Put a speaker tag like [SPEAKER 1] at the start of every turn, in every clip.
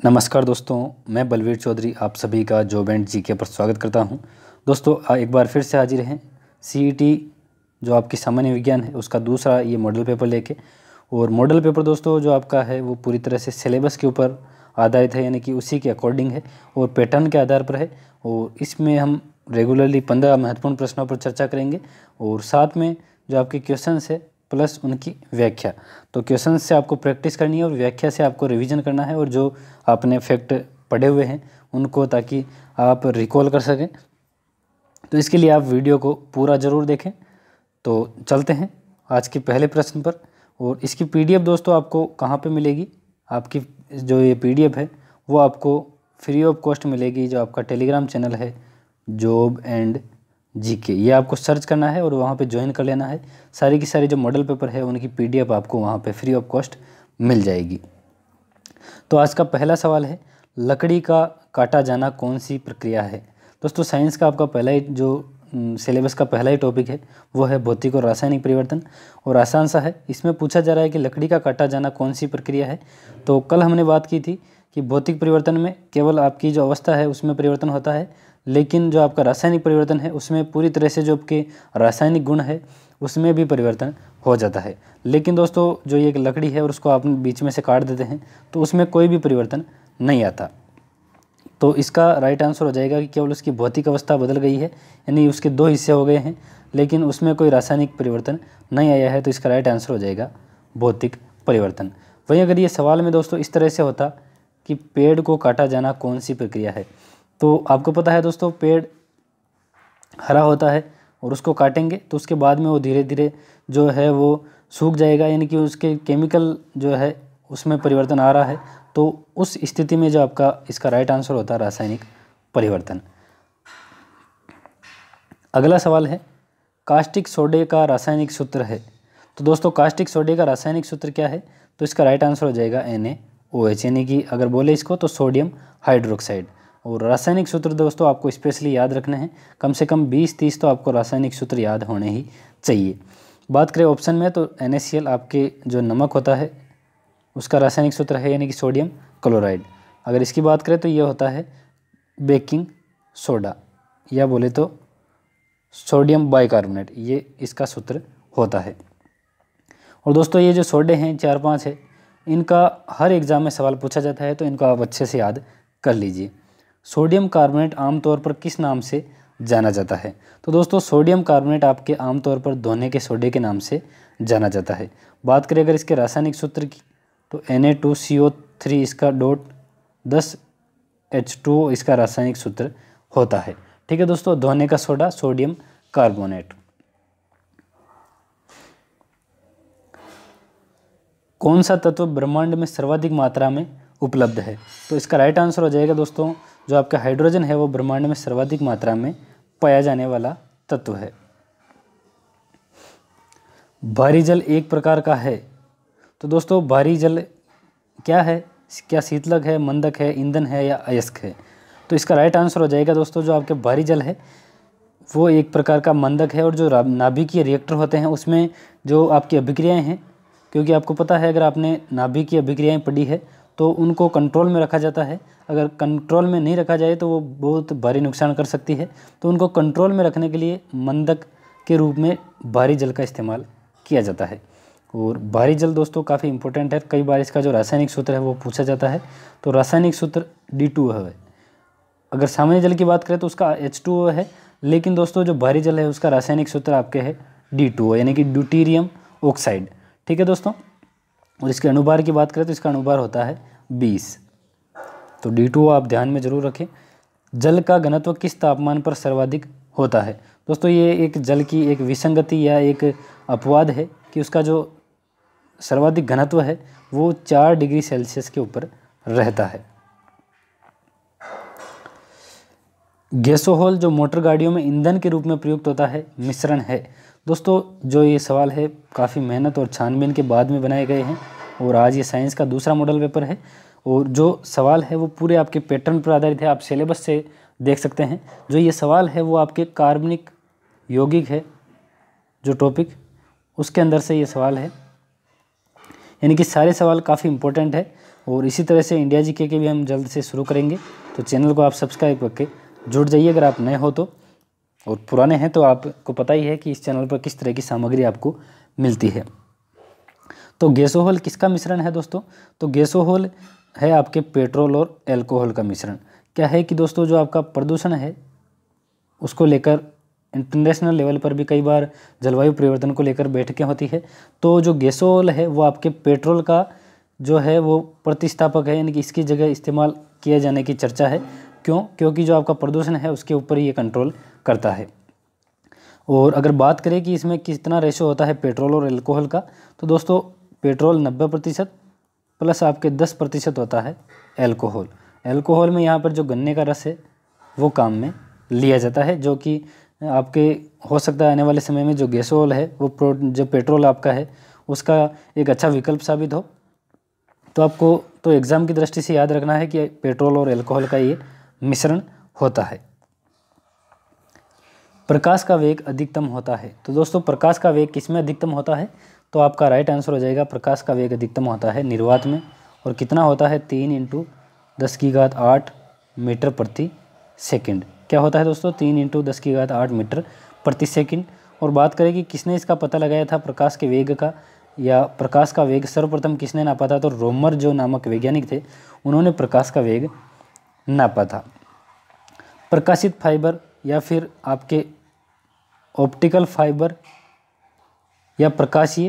[SPEAKER 1] नमस्कार दोस्तों, मैं बलवीर चौधरी आप सभी का जॉब एंड जीके पर स्वागत करता हूं। दोस्तों एक बार फिर से हाजिर हैं सीईटी जो आपकी सामान्य विज्ञान है उसका दूसरा ये मॉडल पेपर लेके। और मॉडल पेपर दोस्तों जो आपका है वो पूरी तरह से सिलेबस के ऊपर आधारित है, यानी कि उसी के अकॉर्डिंग है और पैटर्न के आधार पर है। और इसमें हम रेगुलरली 15 महत्वपूर्ण प्रश्नों पर चर्चा करेंगे और साथ में जो आपके क्वेश्चंस है प्लस उनकी व्याख्या। तो क्वेश्चन से आपको प्रैक्टिस करनी है और व्याख्या से आपको रिवीजन करना है, और जो आपने फैक्ट पढ़े हुए हैं उनको, ताकि आप रिकॉल कर सकें। तो इसके लिए आप वीडियो को पूरा ज़रूर देखें। तो चलते हैं आज के पहले प्रश्न पर। और इसकी पीडीएफ दोस्तों आपको कहाँ पे मिलेगी? आपकी जो ये पीडीएफ है वो आपको फ्री ऑफ कॉस्ट मिलेगी, जो आपका टेलीग्राम चैनल है जॉब एंड जीके, ये आपको सर्च करना है और वहाँ पे ज्वाइन कर लेना है। सारी की सारी जो मॉडल पेपर है उनकी पीडीएफ आपको वहाँ पे फ्री ऑफ कॉस्ट मिल जाएगी। तो आज का पहला सवाल है, लकड़ी का काटा जाना कौन सी प्रक्रिया है? दोस्तों साइंस का आपका पहला ही जो सिलेबस का पहला ही टॉपिक है वो है भौतिक और रासायनिक परिवर्तन, और आसान सा है। इसमें पूछा जा रहा है कि लकड़ी का काटा जाना कौन सी प्रक्रिया है। तो कल हमने बात की थी कि भौतिक परिवर्तन में केवल आपकी जो अवस्था है उसमें परिवर्तन होता है, लेकिन जो आपका रासायनिक परिवर्तन है उसमें पूरी तरह से जो आपके रासायनिक गुण है उसमें भी परिवर्तन हो जाता है। लेकिन दोस्तों जो ये लकड़ी है और उसको आप बीच में से काट देते हैं तो उसमें कोई भी परिवर्तन नहीं आता। तो इसका राइट आंसर हो जाएगा कि केवल उसकी भौतिक अवस्था बदल गई है, यानी उसके दो हिस्से हो गए हैं लेकिन उसमें कोई रासायनिक परिवर्तन नहीं आया है। तो इसका राइट आंसर हो जाएगा भौतिक परिवर्तन। वहीं अगर ये सवाल में दोस्तों इस तरह से होता कि पेड़ को काटा जाना कौन सी प्रक्रिया है, तो आपको पता है दोस्तों पेड़ हरा होता है और उसको काटेंगे तो उसके बाद में वो धीरे धीरे जो है वो सूख जाएगा, यानी कि उसके केमिकल जो है उसमें परिवर्तन आ रहा है। तो उस स्थिति में जो आपका इसका राइट आंसर होता है रासायनिक परिवर्तन। अगला सवाल है, कास्टिक सोडे का रासायनिक सूत्र है। तो दोस्तों कास्टिक सोडे का रासायनिक सूत्र क्या है? तो इसका राइट आंसर हो जाएगा NaOH, यानी कि अगर बोले इसको तो सोडियम हाइड्रोक्साइड। और रासायनिक सूत्र दोस्तों आपको स्पेशली याद रखने हैं, कम से कम 20-30 तो आपको रासायनिक सूत्र याद होने ही चाहिए। बात करें ऑप्शन में तो NaCl आपके जो नमक होता है उसका रासायनिक सूत्र है, यानी कि सोडियम क्लोराइड। अगर इसकी बात करें तो ये होता है बेकिंग सोडा, या बोले तो सोडियम बाइकार्बोनेट, ये इसका सूत्र होता है। और दोस्तों ये जो सोडे हैं 4-5 है, इनका हर एग्ज़ाम में सवाल पूछा जाता है, तो इनको आप अच्छे से याद कर लीजिए। सोडियम कार्बोनेट आमतौर पर किस नाम से जाना जाता है? तो दोस्तों सोडियम कार्बोनेट आपके आमतौर पर धोने के सोडे के नाम से जाना जाता है। बात करें अगर इसके रासायनिक सूत्र की तो Na2CO3 इसका डॉट 10H2O इसका रासायनिक सूत्र होता है। ठीक है दोस्तों, धोने का सोडा सोडियम कार्बोनेट। कौन सा तत्व ब्रह्मांड में सर्वाधिक मात्रा में उपलब्ध है? तो इसका राइट आंसर हो जाएगा दोस्तों जो आपका हाइड्रोजन है वो ब्रह्मांड में सर्वाधिक मात्रा में पाया जाने वाला तत्व है। भारी जल एक प्रकार का है। तो दोस्तों भारी जल क्या है? क्या शीतलक है, मंदक है, ईंधन है या अयस्क है? तो इसका राइट आंसर हो जाएगा दोस्तों जो आपके भारी जल है वो एक प्रकार का मंदक है। और जो नाभिकीय रिएक्टर होते हैं उसमें जो आपकी अभिक्रियाएं हैं, क्योंकि आपको पता है अगर आपने नाभिकीय अभिक्रियाएं पढ़ी है तो उनको कंट्रोल में रखा जाता है। अगर कंट्रोल में नहीं रखा जाए तो वो बहुत भारी नुकसान कर सकती है। तो उनको कंट्रोल में रखने के लिए मंदक के रूप में भारी जल का इस्तेमाल किया जाता है। और भारी जल दोस्तों काफ़ी इंपॉर्टेंट है, कई बार इसका जो रासायनिक सूत्र है वो पूछा जाता है। तो रासायनिक सूत्र D2O है। अगर सामान्य जल की बात करें तो उसका H2O है, लेकिन दोस्तों जो भारी जल है उसका रासायनिक सूत्र आपके है D2O, यानी कि ड्यूटीरियम ऑक्साइड। ठीक है दोस्तों, और इसके अनुभार की बात करें तो इसका अनुभार होता है 20। तो D2O आप ध्यान में जरूर रखें। जल का घनत्व किस तापमान पर सर्वाधिक होता है? दोस्तों ये एक जल की एक विसंगति या एक अपवाद है कि उसका जो सर्वाधिक घनत्व है वो 4 डिग्री सेल्सियस के ऊपर रहता है। गैसोहॉल जो मोटर गाड़ियों में ईंधन के रूप में प्रयुक्त होता है मिश्रण है। दोस्तों जो ये सवाल है काफ़ी मेहनत और छानबीन के बाद में बनाए गए हैं, और आज ये साइंस का दूसरा मॉडल पेपर है। और जो सवाल है वो पूरे आपके पैटर्न पर आधारित है, आप सिलेबस से देख सकते हैं। जो ये सवाल है वो आपके कार्बनिक यौगिक है जो टॉपिक, उसके अंदर से ये सवाल है, यानी कि सारे सवाल काफ़ी इंपॉर्टेंट है। और इसी तरह से इंडिया जीके के भी हम जल्द से शुरू करेंगे। तो चैनल को आप सब्सक्राइब करके जुड़ जाइए अगर आप नए हो तो, और पुराने हैं तो आपको पता ही है कि इस चैनल पर किस तरह की सामग्री आपको मिलती है। तो गैसोहॉल किसका मिश्रण है दोस्तों? तो गैसोहॉल है आपके पेट्रोल और एल्कोहल का मिश्रण। क्या है कि दोस्तों जो आपका प्रदूषण है उसको लेकर इंटरनेशनल लेवल पर भी कई बार जलवायु परिवर्तन को लेकर बैठकें होती है। तो जो गैसोहॉल है वो आपके पेट्रोल का जो है वो प्रतिस्थापक है, यानी कि इसकी जगह इस्तेमाल किए जाने की चर्चा है। क्यों? क्योंकि जो आपका प्रदूषण है उसके ऊपर ये कंट्रोल करता है। और अगर बात करें कि इसमें कितना रेशो होता है पेट्रोल और एल्कोहल का, तो दोस्तों पेट्रोल 90% प्लस आपके 10% होता है एल्कोहल। एल्कोहल में यहाँ पर जो गन्ने का रस है वो काम में लिया जाता है, जो कि आपके हो सकता है आने वाले समय में जो गैसोहॉल है वो जो पेट्रोल आपका है उसका एक अच्छा विकल्प साबित हो। तो आपको तो एग्ज़ाम की दृष्टि से याद रखना है कि पेट्रोल और एल्कोहल का ये मिश्रण होता है। प्रकाश का वेग अधिकतम होता है। तो दोस्तों प्रकाश का वेग किस में अधिकतम होता है? तो आपका राइट आंसर हो जाएगा प्रकाश का वेग अधिकतम होता है निर्वात में। और कितना होता है? 3 × 10⁸ मीटर प्रति सेकंड। क्या होता है दोस्तों? 3 × 10⁸ मीटर प्रति सेकंड। और बात करें कि किसने इसका पता लगाया था प्रकाश के वेग का, या प्रकाश का वेग सर्वप्रथम किसने नापा था? तो रोमर जो नामक वैज्ञानिक थे उन्होंने प्रकाश का वेग नापा था। प्रकाशित फाइबर या फिर आपके ऑप्टिकल फाइबर या प्रकाशीय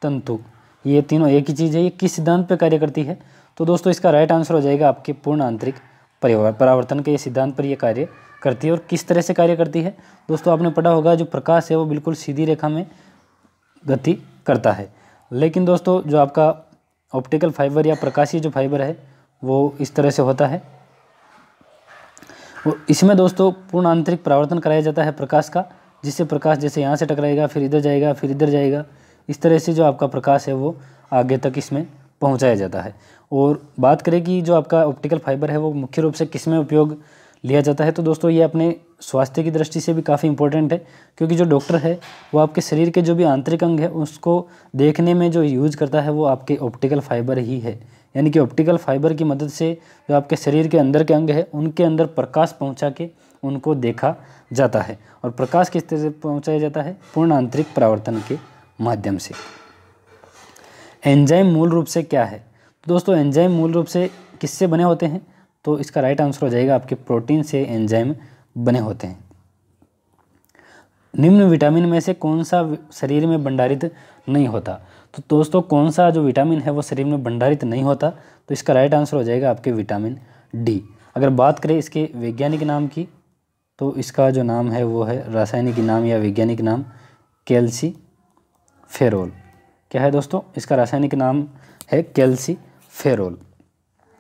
[SPEAKER 1] तंतु, ये तीनों एक ही चीज़ है। ये किस सिद्धांत पर कार्य करती है? तो दोस्तों इसका राइट आंसर हो जाएगा आपके पूर्ण आंतरिक परावर्तन के सिद्धांत पर यह कार्य करती है। और किस तरह से कार्य करती है दोस्तों? आपने पढ़ा होगा जो प्रकाश है वो बिल्कुल सीधी रेखा में गति करता है, लेकिन दोस्तों जो आपका ऑप्टिकल फाइबर या प्रकाशीय जो फाइबर है वो इस तरह से होता है। इसमें दोस्तों पूर्ण आंतरिक परावर्तन कराया जाता है प्रकाश का, जिससे प्रकाश जैसे यहाँ से टकराएगा फिर इधर जाएगा फिर इधर जाएगा, इस तरह से जो आपका प्रकाश है वो आगे तक इसमें पहुँचाया जाता है। और बात करें कि जो आपका ऑप्टिकल फाइबर है वो मुख्य रूप से किस में उपयोग लिया जाता है, तो दोस्तों ये अपने स्वास्थ्य की दृष्टि से भी काफ़ी इंपॉर्टेंट है, क्योंकि जो डॉक्टर है वो आपके शरीर के जो भी आंतरिक अंग है उसको देखने में जो यूज करता है वो आपके ऑप्टिकल फाइबर ही है। यानी कि ऑप्टिकल फाइबर की मदद से जो आपके शरीर के अंदर के अंग है उनके अंदर प्रकाश पहुंचा के उनको देखा जाता है। और प्रकाश किस तरह से पहुंचाया जाता है? पूर्ण आंतरिक परावर्तन के माध्यम से। एंजाइम मूल रूप से क्या है? तो दोस्तों एंजाइम मूल रूप से किससे बने होते हैं? तो इसका राइट आंसर हो जाएगा आपके प्रोटीन से एंजाइम बने होते हैं। निम्न विटामिन में से कौन सा शरीर में भंडारित नहीं होता? तो दोस्तों कौन सा जो विटामिन है वो शरीर में भंडारित नहीं होता? तो इसका राइट आंसर हो जाएगा आपके विटामिन डी। अगर बात करें इसके वैज्ञानिक नाम की, तो इसका जो नाम है वो है रासायनिक नाम या वैज्ञानिक नाम कैल्सीफेरोल। क्या है दोस्तों? इसका रासायनिक नाम है कैल्सीफेरोल।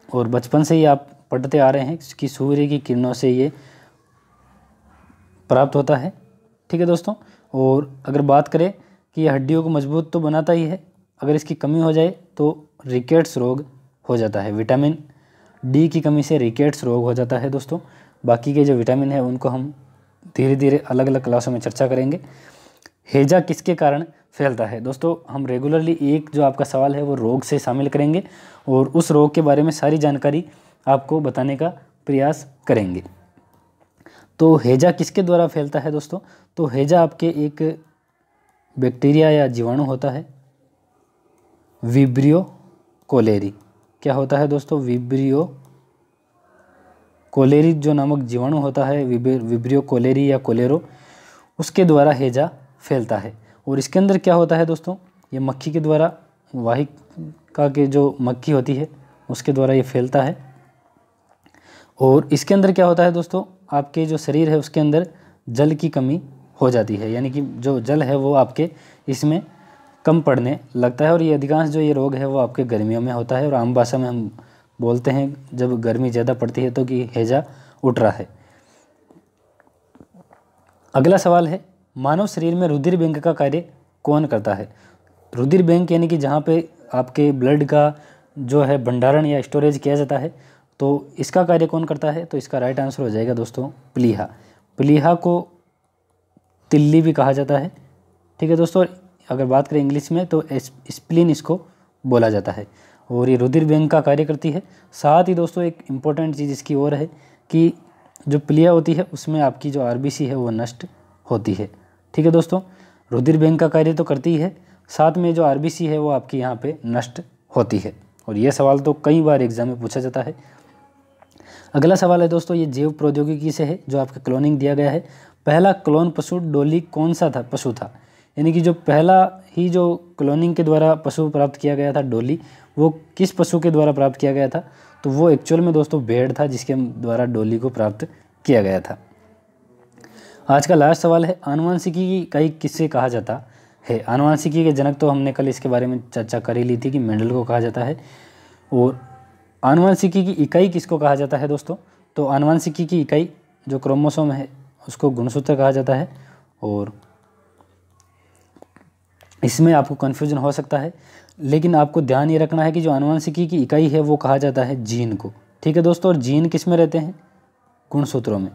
[SPEAKER 1] और बचपन से ही आप पढ़ते आ रहे हैं कि सूर्य की किरणों से ये प्राप्त होता है। ठीक है दोस्तों। और अगर बात करें कि ये हड्डियों को मजबूत तो बनाता ही है, अगर इसकी कमी हो जाए तो रिकेट्स रोग हो जाता है। विटामिन डी की कमी से रिकेट्स रोग हो जाता है दोस्तों। बाकी के जो विटामिन है उनको हम धीरे धीरे अलग अलग क्लासों में चर्चा करेंगे। हैजा किसके कारण फैलता है? दोस्तों हम रेगुलरली एक जो आपका सवाल है वो रोग से शामिल करेंगे और उस रोग के बारे में सारी जानकारी आपको बताने का प्रयास करेंगे। तो हैजा किसके द्वारा फैलता है दोस्तों? तो हैजा आपके एक बैक्टीरिया या जीवाणु होता है, विब्रियो कोलेरी। क्या होता है दोस्तों? विब्रियो कोलेरी जो नामक जीवाणु होता है, विब्रियो कोलेरी या कोलेरो, उसके द्वारा हैजा फैलता है। और इसके अंदर क्या होता है दोस्तों? ये मक्खी के द्वारा, वाहिका के जो मक्खी होती है उसके द्वारा ये फैलता है। और इसके अंदर क्या होता है दोस्तों? आपके जो शरीर है उसके अंदर जल की कमी हो जाती है, यानी कि जो जल है वो आपके इसमें कम पड़ने लगता है। और ये अधिकांश जो ये रोग है वो आपके गर्मियों में होता है, और आम भाषा में हम बोलते हैं जब गर्मी ज़्यादा पड़ती है तो कि हैजा उठ रहा है। अगला सवाल है, मानव शरीर में रुधिर बैंक का कार्य कौन करता है? रुधिर बैंक यानी कि जहाँ पे आपके ब्लड का जो है भंडारण या स्टोरेज किया जाता है, तो इसका कार्य कौन करता है? तो इसका राइट आंसर हो जाएगा दोस्तों प्लीहा। प्लीहा को तिल्ली भी कहा जाता है। ठीक है दोस्तों। अगर बात करें इंग्लिश में तो स्प्लीन इसको बोला जाता है। और ये रुधिर बैंक का कार्य करती है। साथ ही दोस्तों एक इम्पोर्टेंट चीज़ इसकी और है कि जो प्लिया होती है उसमें आपकी जो आरबीसी है वो नष्ट होती है। ठीक है दोस्तों, रुधिर बैंक का कार्य तो करती है, साथ में जो आरबीसी है वो आपकी यहाँ पे नष्ट होती है। और ये सवाल तो कई बार एग्जाम में पूछा जाता है। अगला सवाल है दोस्तों, ये जैव प्रौद्योगिकी से है, जो आपका क्लोनिंग दिया गया है। पहला क्लोन पशु डॉली कौन सा था पशु था, यानी कि जो पहला ही जो क्लोनिंग के द्वारा पशु प्राप्त किया गया था डॉली, वो किस पशु के द्वारा प्राप्त किया गया था, तो वो एक्चुअल में दोस्तों भेड़ था जिसके द्वारा डॉली को प्राप्त किया गया था। आज का लास्ट सवाल है, आनुवंशिकी की इकाई किससे कहा जाता है। आनुवंशिकी के जनक तो हमने कल इसके बारे में चर्चा कर ही ली थी कि मेंडल को कहा जाता है। और आनुवंशिकी की इकाई किसको कहा जाता है दोस्तों, तो आनुवंशिकी की इकाई जो क्रोमोसोम है उसको गुणसूत्र कहा जाता है। और इसमें आपको कन्फ्यूजन हो सकता है, लेकिन आपको ध्यान ये रखना है कि जो आनुवंशिकी की इकाई है वो कहा जाता है जीन को। ठीक है दोस्तों, और जीन किस में रहते हैं, गुणसूत्रों में।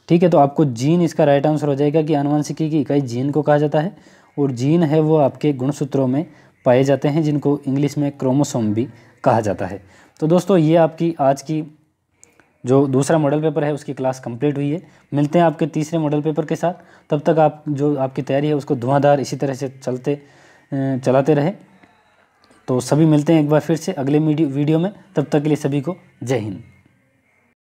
[SPEAKER 1] ठीक है, तो आपको जीन इसका राइट आंसर हो जाएगा कि आनुवंशिकी की इकाई जीन को कहा जाता है, और जीन है वो आपके गुणसूत्रों में पाए जाते हैं, जिनको इंग्लिश में क्रोमोसोम भी कहा जाता है। तो दोस्तों ये आपकी आज की जो दूसरा मॉडल पेपर है उसकी क्लास कंप्लीट हुई है। मिलते हैं आपके तीसरे मॉडल पेपर के साथ, तब तक आप जो आपकी तैयारी है उसको धुआंधार इसी तरह से चलाते रहे। तो सभी मिलते हैं एक बार फिर से अगले वीडियो में, तब तक के लिए सभी को जय हिंद।